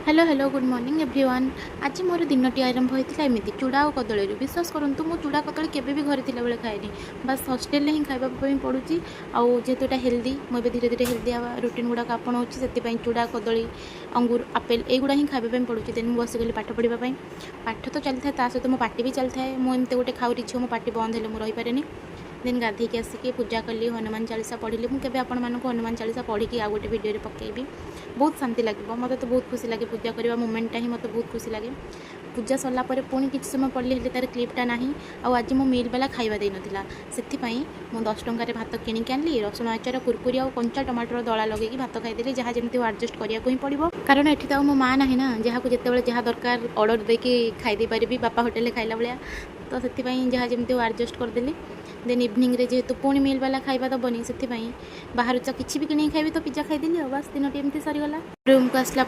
Hello hello good morning everyone. आज मोर दिनटी आरंभ होता एमती चूड़ा और कदली। विश्वास करूँ मु चूड़ा कदली केवे भी घरे थिला बेले खाएनी, बस हॉस्टेल ही खावाई पड़ूँ। आउ जेहेतु यहाँ हेल्दी मुझे धीरे धीरे हेल्दी रुटीन गुड़ाक आपणाऊँ से चूड़ा कदली अंगूर आपेल युड़ा ही खावाई पड़ूँ। देन मुझे बसिगली पाठ पढ़ापी। पाठ तो चलता है सहित मो पार्टी भी चलता है। मुझे गोटे खाऊरी झील मो पार्टी बंद है मुझे रहीपे। देन गाधेक आसिक पूजा कली हनुमान चालीसा पढ़ी। मुझे आपण मानक हनुमान चालीसा पढ़ी आ गोटे भिडियो पकेबी। बहुत शांति लगे मत तो बहुत खुशी लगे पूजा करवा मोमेंटा ही मत बहुत खुशी लगे। पूजा सरला पुणी किसी समय पढ़ली हेल्ले तार क्लिपटा ना। आज मो मिल वाला खाଇବା दे नाला से मु 10 टंकार भात किणिक आनी रसुण आचार कुरकुरी और कंचा टमाटर दला लगे भात खाईदेली। जहाँ जमी आडजस्ट करने ही पड़ो कारण ये तो मो माँ ना ना जहाँ को जिते जहाँ दरकार अर्डर देकी खाईदे पारि बापा होटेल खाइला भाया तो से जहाँ जमी आडजस्ट करदेली। देन इवनिंग रे जेहेतु पुणी मिल वाला खाଇବା दबनी से बाहर किसी भी किणी खाइबी तो पिज्जा खाईदेली बस दिन टी एमती सरीगला। रूम को आसला